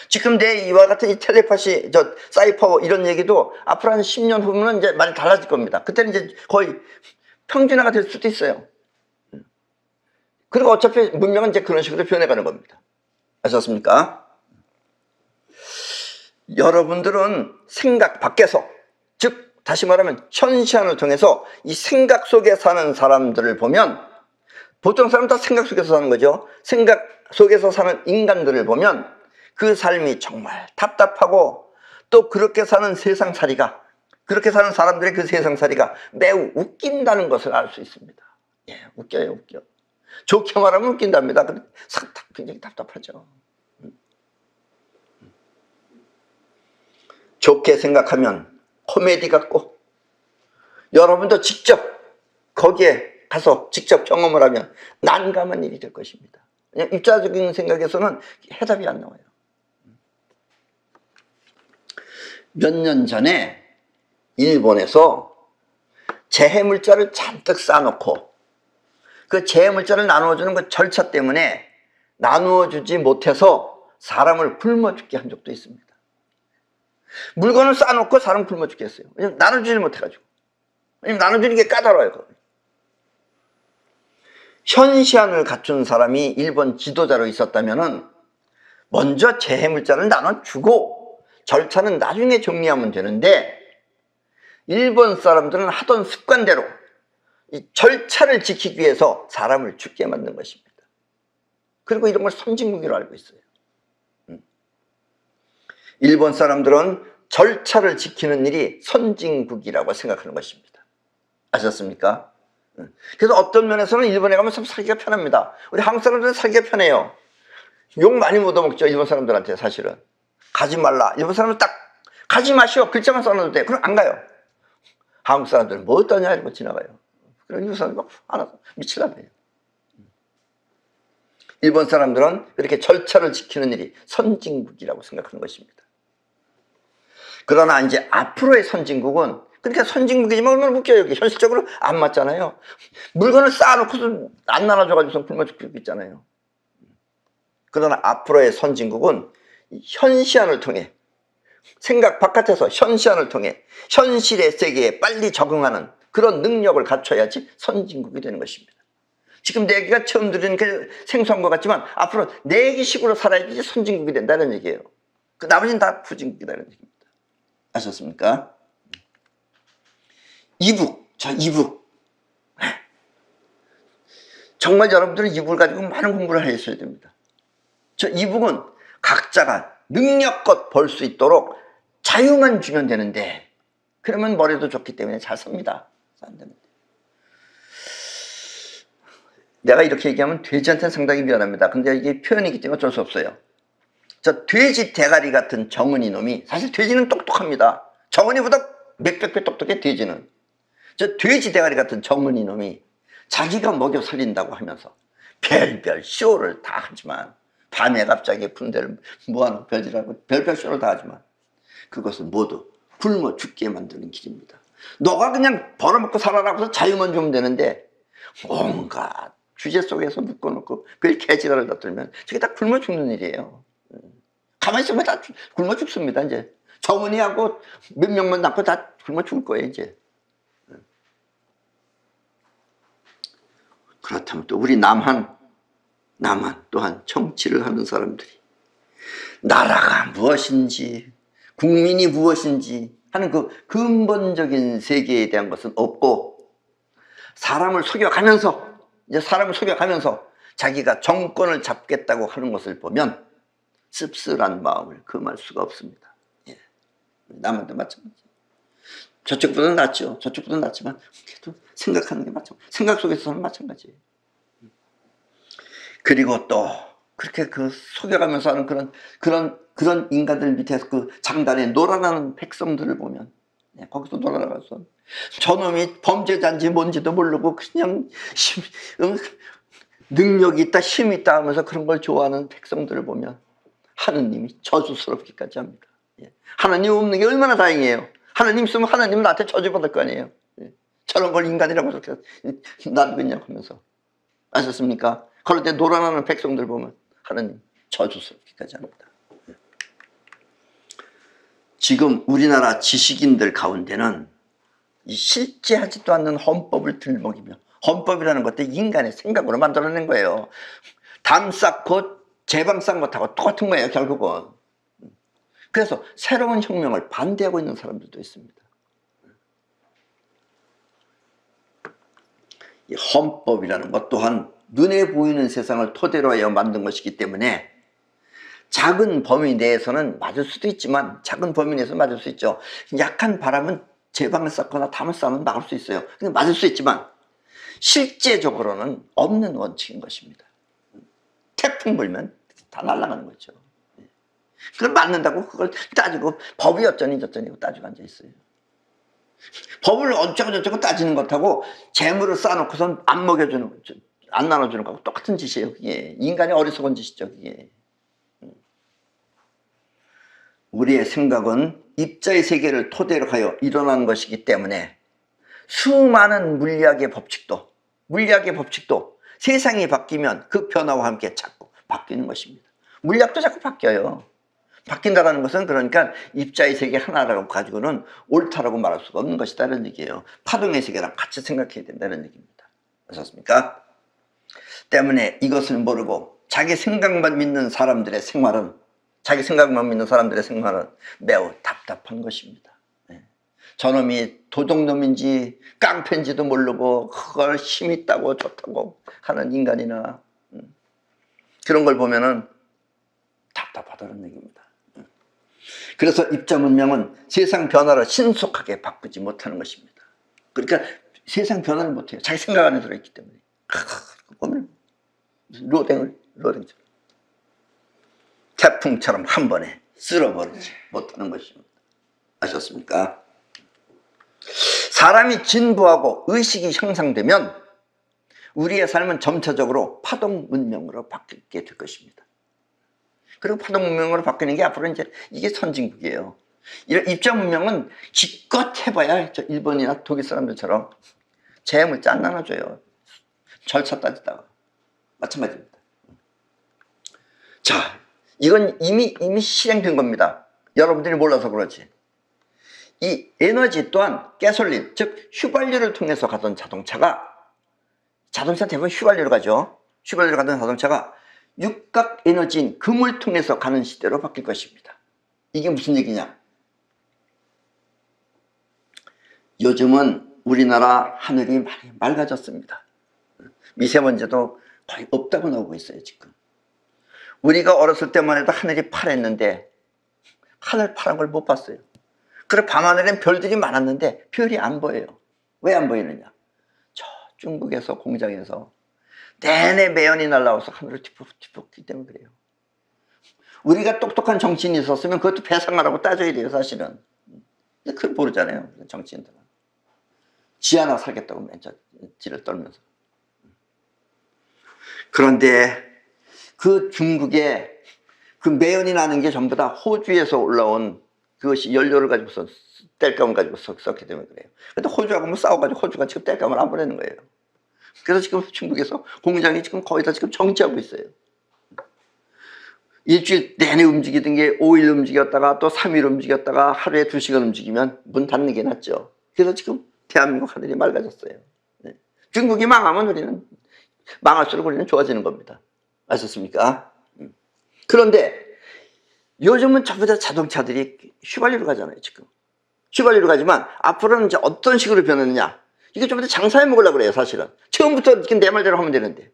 지금 내 이와 같은 이 텔레파시, 사이파워 이런 얘기도 앞으로 한 10년 후면 이제 많이 달라질 겁니다. 그때는 이제 거의 평준화가 될 수도 있어요. 그리고 어차피 문명은 이제 그런 식으로 변해가는 겁니다. 아셨습니까? 여러분들은 생각 밖에서, 즉 다시 말하면 현시안을 통해서 이 생각 속에 사는 사람들을 보면, 보통 사람 다 생각 속에서 사는 거죠. 생각 속에서 사는 인간들을 보면 그 삶이 정말 답답하고, 또 그렇게 사는 세상살이가, 그렇게 사는 사람들의 그 세상살이가 매우 웃긴다는 것을 알 수 있습니다. 예, 웃겨요, 웃겨. 좋게 말하면 웃긴답니다. 근데 굉장히 답답하죠. 좋게 생각하면 코미디 같고, 여러분도 직접 거기에 가서 직접 경험을 하면 난감한 일이 될 것입니다. 그냥 입자적인 생각에서는 해답이 안 나와요. 몇 년 전에 일본에서 재해물자를 잔뜩 쌓아놓고 그 재해물자를 나누어주는 그 절차 때문에 나누어주지 못해서 사람을 굶어 죽게 한 적도 있습니다. 물건을 쌓아놓고 사람 굶어 죽게 했어요. 왜냐면 나눠주지 못해가지고. 왜냐면 나눠주는 게 까다로워요. 현시안을 갖춘 사람이 일본 지도자로 있었다면은 먼저 재해물자를 나눠주고 절차는 나중에 정리하면 되는데, 일본 사람들은 하던 습관대로 이 절차를 지키기 위해서 사람을 죽게 만든 것입니다. 그리고 이런 걸 선진국으로 알고 있어요. 일본 사람들은 절차를 지키는 일이 선진국이라고 생각하는 것입니다. 아셨습니까? 그래서 어떤 면에서는 일본에 가면 참 살기가 편합니다. 우리 한국 사람들은 살기가 편해요. 욕 많이 못 얻어먹죠, 일본 사람들한테. 사실은 가지 말라, 일본 사람은 딱 가지 마시오 글자만 써놔도 돼. 그럼 안 가요. 한국 사람들은 뭐 어떠냐 이러고 지나가요. 그럼 일본 사람이 막 화나서 미치려고 해요. 일본 사람들은 이렇게 절차를 지키는 일이 선진국이라고 생각하는 것입니다. 그러나 이제 앞으로의 선진국은, 그러니까 선진국이지만 얼마나 웃겨요. 여기 현실적으로 안 맞잖아요. 물건을 쌓아놓고서 안 나눠줘가지고 굶어 죽고 있잖아요. 그러나 앞으로의 선진국은 현시안을 통해, 생각 바깥에서 현시안을 통해 현실의 세계에 빨리 적응하는 그런 능력을 갖춰야지 선진국이 되는 것입니다. 지금 내기가 처음 들으니까 생소한 것 같지만 앞으로 내기식으로 살아야지 선진국이 된다는 얘기예요. 그 나머지는 다 후진국이라는 얘기입니다. 아셨습니까? 이북, 이북. 정말 여러분들은 이북을 가지고 많은 공부를 하셔야 됩니다. 이북은 각자가 능력껏 벌 수 있도록 자유만 주면 되는데, 그러면 머리도 좋기 때문에 잘 삽니다. 내가 이렇게 얘기하면 돼지한테는 상당히 미안합니다. 근데 이게 표현이기 때문에 어쩔 수 없어요. 돼지 대가리 같은 정은이 놈이, 사실 돼지는 똑똑합니다. 정은이보다 몇백 배 똑똑해, 돼지는. 돼지 대가리 같은 정은이 놈이 자기가 먹여 살린다고 하면서 별별 쇼를 다 하지만, 밤에 갑자기 군대를 모아놓고 별별 쇼를 다 하지만, 그것은 모두 굶어 죽게 만드는 길입니다. 너가 그냥 벌어먹고 살아라고 해서 자유만 주면 되는데, 온갖 주제 속에서 묶어놓고 별 개지랄을 다 들면 저게 다 굶어 죽는 일이에요. 가만히 있으면 다 굶어 죽습니다. 이제 정은이하고 몇 명만 낳고 다 굶어 죽을 거예요 이제. 그렇다면 또 우리 남한 또한 정치를 하는 사람들이 나라가 무엇인지, 국민이 무엇인지 하는 그 근본적인 세계에 대한 것은 없고, 사람을 속여가면서 자기가 정권을 잡겠다고 하는 것을 보면 씁쓸한 마음을 금할 수가 없습니다. 예. 남한도 마찬가지. 저쪽보다는 낫죠. 저쪽보다는 낫지만 그래도 생각하는 게 마찬가지. 생각 속에서는 마찬가지예요. 그리고 또 그렇게 속여가면서 하는 그런 인간들 밑에서 그 장단에 놀아나는 백성들을 보면, 거기서 놀아나가서 저놈이 범죄자인지 뭔지도 모르고 그냥 능력이 있다, 힘이 있다 하면서 그런 걸 좋아하는 백성들을 보면 하느님이 저주스럽기까지 합니다. 하나님 없는 게 얼마나 다행이에요. 하나님 있으면 하나님은 나한테 저주받을 거 아니에요. 저런 걸 인간이라고 그렇게 놔두겠냐고 하면서. 아셨습니까? 그럴 때 놀아나는 백성들 보면 하나님 저주스럽기까지 합니다. 지금 우리나라 지식인들 가운데는 실제하지도 않는 헌법을 들먹이며, 헌법이라는 것도 인간의 생각으로 만들어낸 거예요. 담 쌓고 제방 쌓은 것하고 똑같은 거예요 결국은. 그래서 새로운 혁명을 반대하고 있는 사람들도 있습니다. 이 헌법이라는 것 또한 눈에 보이는 세상을 토대로 하여 만든 것이기 때문에 작은 범위 내에서는 맞을 수도 있지만, 작은 범위 내에서 맞을 수 있죠. 약한 바람은 제방을 쌓거나 담을 쌓으면 막을 수 있어요. 근데 맞을 수 있지만 실제적으로는 없는 원칙인 것입니다. 태풍 불면 다 날아가는 거죠. 그걸 맞는다고 그걸 따지고 법이 어쩌니 저쩌니 따지고 앉아있어요. 법을 어쩌고 따지는 것하고 재물을 쌓아놓고선 안 먹여주는 거죠. 안 나눠주는 거하고 똑같은 짓이에요. 그게 인간의 어리석은 짓이죠. 그게. 우리의 생각은 입자의 세계를 토대로 하여 일어난 것이기 때문에 수많은 물리학의 법칙도 세상이 바뀌면 그 변화와 함께 자꾸 바뀌는 것입니다. 물리학도 자꾸 바뀌어요. 바뀐다는 것은 그러니까 입자의 세계 하나라고 가지고는 옳다라고 말할 수가 없는 것이다라는 얘기예요. 파동의 세계랑 같이 생각해야 된다는 얘기입니다. 아셨습니까? 때문에 이것을 모르고 자기 생각만 믿는 사람들의 생활은 매우 답답한 것입니다. 저놈이 도둑놈인지 깡패인지도 모르고 그걸 힘 있다고 좋다고 하는 인간이나 그런 걸 보면은 답답하다는 얘기입니다. 그래서 입자 문명은 세상 변화를 신속하게 바꾸지 못하는 것입니다. 그러니까 세상 변화를 못해요. 자기 생각 안에 들어있기 때문에. 보면 로댕처럼 태풍처럼 한 번에 쓸어버리지 못하는 것입니다. 아셨습니까? 사람이 진보하고 의식이 형성되면 우리의 삶은 점차적으로 파동 문명으로 바뀌게 될 것입니다. 그리고 파동 문명으로 바뀌는 게 앞으로 이제 이게 선진국이에요. 이런 입자 문명은 기껏 해봐야 저 일본이나 독일 사람들처럼 재물자 안 나눠줘요. 절차 따지다가. 마찬가지입니다. 자, 이건 이미 실행된 겁니다. 여러분들이 몰라서 그렇지. 이 에너지 또한 가솔린, 즉 휘발유를 통해서 가던 자동차 대부분 휘발유로 가죠. 휘발유로 가던 자동차가 육각 에너지인 금을 통해서 가는 시대로 바뀔 것입니다. 이게 무슨 얘기냐? 요즘은 우리나라 하늘이 많이 맑아졌습니다. 미세먼지도 거의 없다고 나오고 있어요, 지금. 우리가 어렸을 때만 해도 하늘이 파랬는데 하늘 파란 걸 못 봤어요. 그래 밤하늘엔 별들이 많았는데 별이 안 보여요. 왜 안 보이느냐? 저 중국에서 공장에서 내내 매연이 날라와서 하늘을 뒤덮기 때문에 그래요. 우리가 똑똑한 정치인이 있었으면 그것도 배상하라고 따져야 돼요, 사실은. 근데 그걸 모르잖아요, 정치인들은. 지 하나 살겠다고 맨 지를 떨면서. 그런데 그 중국에 그 매연이 나는 게 전부 다 호주에서 올라온 그것이 연료를 가지고서 땔감을 가지고 썼기 때문에 그래요. 근데 호주하고 뭐 싸워가지고 호주가 지금 땔감을 안 보내는 거예요. 그래서 지금 중국에서 공장이 지금 거의 다 지금 정지하고 있어요. 일주일 내내 움직이던 게 5일 움직였다가 또 3일 움직였다가 하루에 2시간 움직이면 문 닫는 게 낫죠. 그래서 지금 대한민국 하늘이 맑아졌어요. 네. 중국이 망하면 우리는 망할수록 우리는 좋아지는 겁니다. 아셨습니까? 그런데 요즘은 전부 다 자동차들이 휘발유로 가잖아요, 지금. 휘발유로 가지만 앞으로는 이제 어떤 식으로 변하느냐. 이게 전부 다 장사해 먹으려고 그래요, 사실은. 처음부터 이렇게 내 말대로 하면 되는데.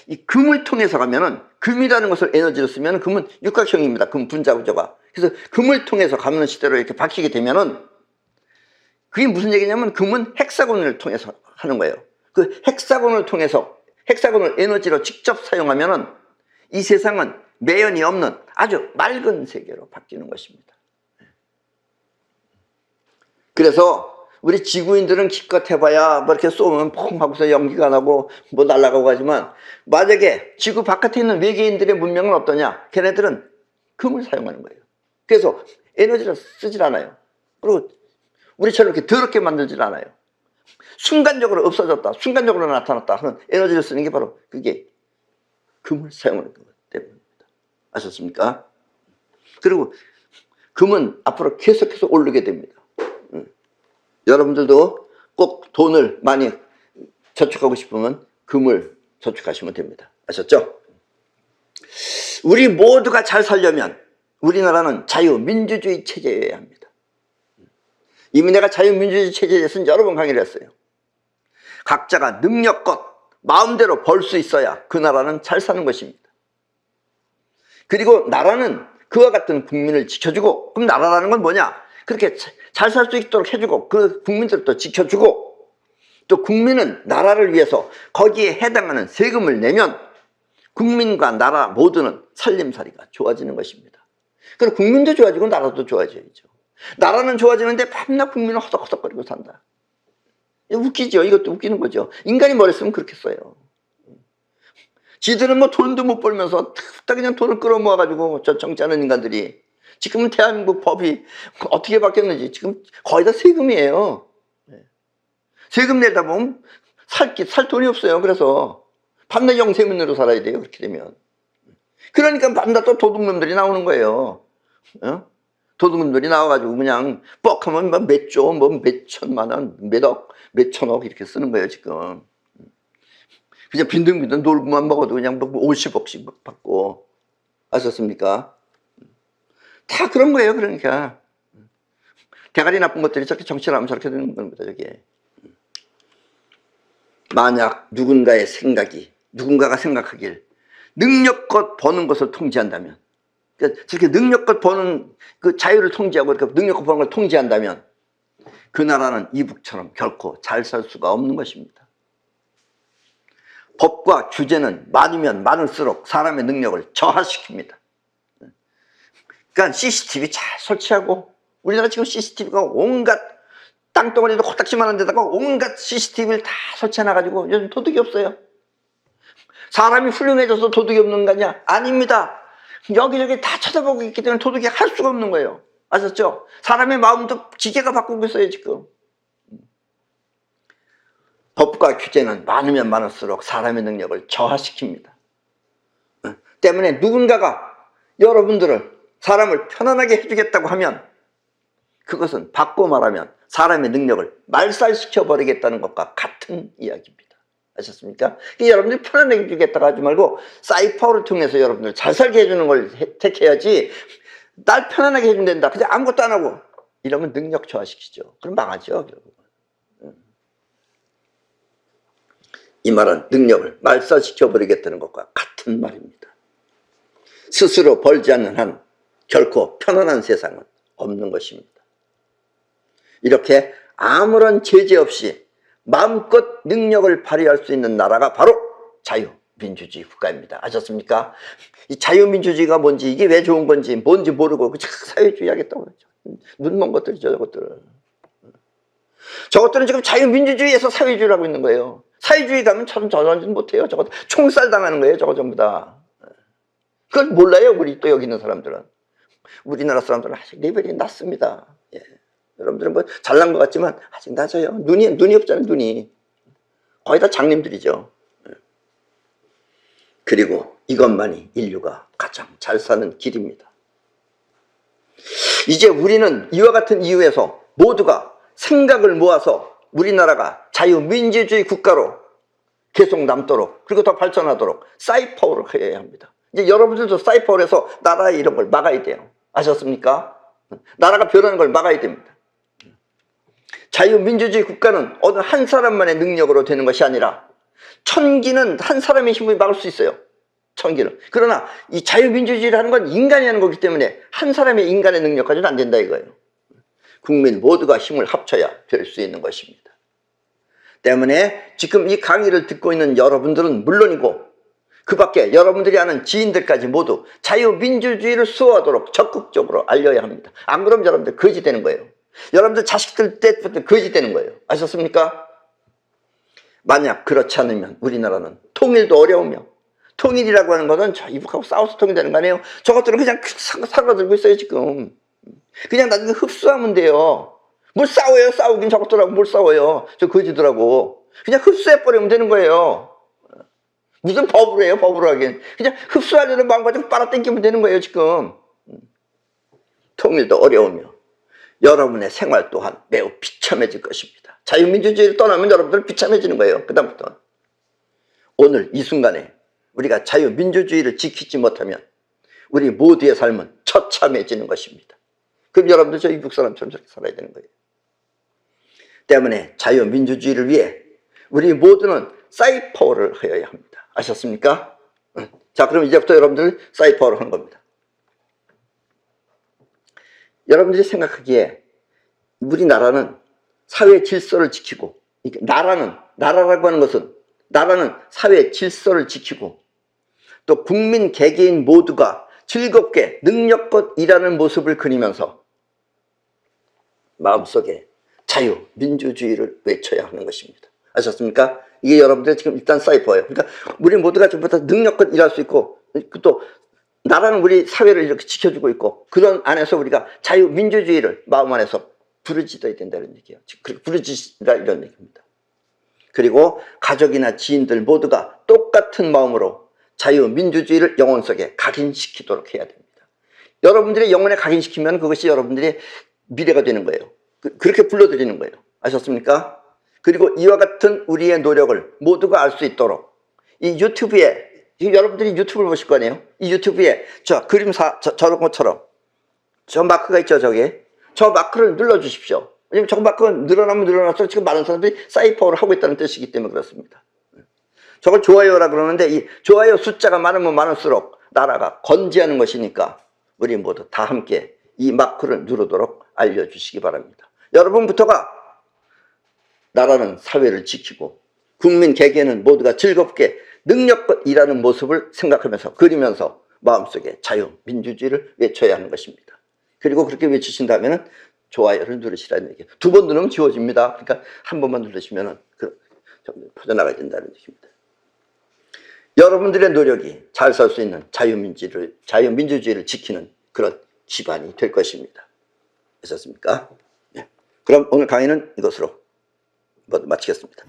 이 금을 통해서 가면은, 금이라는 것을 에너지로 쓰면 금은 육각형입니다. 금 분자 구조가. 그래서 금을 통해서 가는 시대로 이렇게 바뀌게 되면은, 그게 무슨 얘기냐면 금은 헥사곤을 통해서 하는 거예요. 그 헥사곤을 통해서, 헥사곤을 에너지로 직접 사용하면은 이 세상은 매연이 없는 아주 맑은 세계로 바뀌는 것입니다. 그래서 우리 지구인들은 기껏 해봐야 뭐 이렇게 쏘면 퐁 하고서 연기가 나고 뭐 날아가고 하지만 만약에 지구 바깥에 있는 외계인들의 문명은 어떠냐? 걔네들은 금을 사용하는 거예요. 그래서 에너지를 쓰질 않아요. 그리고 우리처럼 이렇게 더럽게 만들질 않아요. 순간적으로 없어졌다, 순간적으로 나타났다 하는 에너지를 쓰는 게 바로 그게 금을 사용하는 것 때문입니다. 아셨습니까? 그리고 금은 앞으로 계속해서 오르게 됩니다. 여러분들도 꼭 돈을 많이 저축하고 싶으면 금을 저축하시면 됩니다. 아셨죠? 우리 모두가 잘 살려면 우리나라는 자유민주주의 체제여야 합니다. 이미 내가 자유민주주의 체제에 대해서는 여러 번 강의를 했어요. 각자가 능력껏 마음대로 벌 수 있어야 그 나라는 잘 사는 것입니다. 그리고 나라는 그와 같은 국민을 지켜주고, 그럼 나라라는 건 뭐냐? 그렇게 잘 살 수 있도록 해주고 그 국민들도 지켜주고 또 국민은 나라를 위해서 거기에 해당하는 세금을 내면 국민과 나라 모두는 살림살이가 좋아지는 것입니다. 그럼 국민도 좋아지고 나라도 좋아져야죠. 나라는 좋아지는데 밤낮 국민은 허덕허덕거리고 산다. 웃기죠. 이것도 웃기는 거죠. 인간이 머리쓰면 그렇게 써요. 지들은 뭐 돈도 못 벌면서 다 그냥 돈을 끌어모아가지고 저 정치하는 인간들이 지금은 대한민국 법이 어떻게 바뀌었는지 지금 거의 다 세금이에요. 세금 내다 보면 살 돈이 없어요. 그래서 밤낮 영세민으로 살아야 돼요. 그렇게 되면. 그러니까 밤낮 또 도둑놈들이 나오는 거예요. 도둑놈들이 나와가지고 그냥 뻑하면 뭐 몇 조, 뭐 몇 천만 원, 몇 억, 몇 천억 이렇게 쓰는 거예요, 지금. 그냥 빈둥빈둥 놀고만 먹어도 그냥 뭐 50억씩 받고. 아셨습니까? 다 그런 거예요, 그러니까. 대가리 나쁜 것들이 저렇게 정치를 하면 저렇게 되는 겁니다, 저게. 만약 누군가의 생각이, 누군가가 생각하길 능력껏 버는 것을 통제한다면, 그러니까 저렇게 능력껏 버는 그 자유를 통제하고 이렇게 능력껏 버는 걸 통제한다면 그 나라는 이북처럼 결코 잘 살 수가 없는 것입니다. 법과 규제는 많으면 많을수록 사람의 능력을 저하시킵니다. 그러니까 CCTV 잘 설치하고, 우리나라 지금 CCTV가 온갖 땅덩어리도 코딱지만한 데다가 온갖 CCTV를 다 설치해놔가지고 요즘 도둑이 없어요. 사람이 훌륭해져서 도둑이 없는 거 아니야? 아닙니다. 여기저기 다 쳐다보고 있기 때문에 도둑이 할 수가 없는 거예요. 아셨죠? 사람의 마음도 기계가 바꾸고 있어요, 지금. 법과 규제는 많으면 많을수록 사람의 능력을 저하시킵니다. 때문에 누군가가 여러분들을, 사람을 편안하게 해주겠다고 하면 그것은 바꿔 말하면 사람의 능력을 말살시켜 버리겠다는 것과 같은 이야기입니다. 아셨습니까? 여러분들이 편안하게 해주겠다고 하지 말고 사이퍼를 통해서 여러분들 잘 살게 해주는 걸 택해야지, 날 편안하게 해주면 된다, 그냥 아무것도 안 하고 이러면 능력 저하시키죠. 그럼 망하죠, 결국. 이 말은 능력을 말살시켜 버리겠다는 것과 같은 말입니다. 스스로 벌지 않는 한 결코 편안한 세상은 없는 것입니다. 이렇게 아무런 제재 없이 마음껏 능력을 발휘할 수 있는 나라가 바로 자유민주주의 국가입니다. 아셨습니까? 이 자유민주주의가 뭔지, 이게 왜 좋은 건지 뭔지 모르고 사회주의 하겠다고 그러죠. 눈먼 것들이죠, 저것들은. 저것들은 지금 자유민주주의에서 사회주의를 하고 있는 거예요. 사회주의 가면 저런지는 못해요. 저것 총살 당하는 거예요, 저거 전부 다. 그걸 몰라요, 우리 또 여기 있는 사람들은. 우리나라 사람들은 아직 레벨이 낮습니다. 예. 여러분들은 뭐 잘난 것 같지만 아직 낮아요. 눈이 없잖아요, 눈이. 거의 다 장님들이죠. 예. 그리고 이것만이 인류가 가장 잘 사는 길입니다. 이제 우리는 이와 같은 이유에서 모두가 생각을 모아서 우리나라가 자유민주주의 국가로 계속 남도록, 그리고 더 발전하도록 사이퍼를 해야 합니다. 이제 여러분들도 사이퍼를 해서 나라의 이런 걸 막아야 돼요. 아셨습니까? 나라가 변하는 걸 막아야 됩니다. 자유민주주의 국가는 어느 한 사람만의 능력으로 되는 것이 아니라 천기는 한 사람의 힘을 막을 수 있어요. 천기는. 그러나 이 자유민주주의라는 건 인간이 하는 거기 때문에 한 사람의 인간의 능력 가지고는 안 된다 이거예요. 국민 모두가 힘을 합쳐야 될 수 있는 것입니다. 때문에 지금 이 강의를 듣고 있는 여러분들은 물론이고 그 밖에 여러분들이 아는 지인들까지 모두 자유민주주의를 수호하도록 적극적으로 알려야 합니다. 안 그러면 여러분들 거지 되는 거예요. 여러분들 자식들 때부터 거지 되는 거예요. 아셨습니까? 만약 그렇지 않으면 우리나라는 통일도 어려우며, 통일이라고 하는 것은 저 이북하고 싸워서 통일되는 거 아니에요. 저것들은 그냥 사과들고 있어요 지금. 그냥 나중에 흡수하면 돼요. 뭘 싸워요? 싸우긴 저것들하고 뭘 싸워요? 저 거지들하고. 그냥 흡수해버리면 되는 거예요. 무슨 법으로 해요? 법으로 하긴. 그냥 흡수하려는 마음가지고 빨아당기면 되는 거예요 지금. 통일도 어려우며 여러분의 생활 또한 매우 비참해질 것입니다. 자유민주주의를 떠나면 여러분들은 비참해지는 거예요. 그 다음부터 오늘 이 순간에 우리가 자유민주주의를 지키지 못하면 우리 모두의 삶은 처참해지는 것입니다. 그럼 여러분들 저 이북 사람처럼 저렇게 살아야 되는 거예요. 때문에 자유민주주의를 위해 우리 모두는 사이퍼를 하여야 합니다. 아셨습니까? 자, 그럼 이제부터 여러분들 사이퍼를 하는 겁니다. 여러분들이 생각하기에 우리나라는 사회 질서를 지키고, 나라라고 하는 것은 나라는 사회 질서를 지키고 또 국민 개개인 모두가 즐겁게 능력껏 일하는 모습을 그리면서 마음속에 자유민주주의를 외쳐야 하는 것입니다. 아셨습니까? 이게 여러분들 지금 일단 사이퍼예요. 그러니까 우리 모두가 전부 다 능력껏 일할 수 있고, 또 나라는 우리 사회를 이렇게 지켜주고 있고, 그런 안에서 우리가 자유민주주의를 마음 안에서 부르짖어야 된다는 얘기예요. 그렇게 부르짖으라 이런 얘기입니다. 그리고 가족이나 지인들 모두가 똑같은 마음으로 자유민주주의를 영혼 속에 각인시키도록 해야 됩니다. 여러분들의 영혼에 각인시키면 그것이 여러분들의 미래가 되는 거예요. 그렇게 불러드리는 거예요. 아셨습니까? 그리고 이와 같은 우리의 노력을 모두가 알 수 있도록 이 유튜브에, 여러분들이 유튜브를 보실 거 아니에요? 이 유튜브에 저 그림사 저런 것처럼 저 마크가 있죠, 저게. 저 마크를 눌러주십시오. 왜냐면 저 마크가 늘어나면 늘어날수록 지금 많은 사람들이 사이퍼를 하고 있다는 뜻이기 때문에 그렇습니다. 저걸 좋아요라 그러는데 이 좋아요 숫자가 많으면 많을수록 나라가 건재하는 것이니까 우리 모두 다 함께 이 마크를 누르도록 알려주시기 바랍니다. 여러분부터가 나라는 사회를 지키고 국민 개개인은 모두가 즐겁게 능력껏 일하는 모습을 생각하면서 그리면서 마음속에 자유민주주의를 외쳐야 하는 것입니다. 그리고 그렇게 외치신다면 좋아요를 누르시라는 얘기예요. 2번 누르면 지워집니다. 그러니까 한 번만 누르시면 퍼져나가야 된다는 얘기입니다. 여러분들의 노력이 잘 살 수 있는 자유민주주의를 지키는 그런 기반이 될 것입니다. 되셨습니까? 네. 그럼 오늘 강의는 이것으로 모두 마치겠습니다.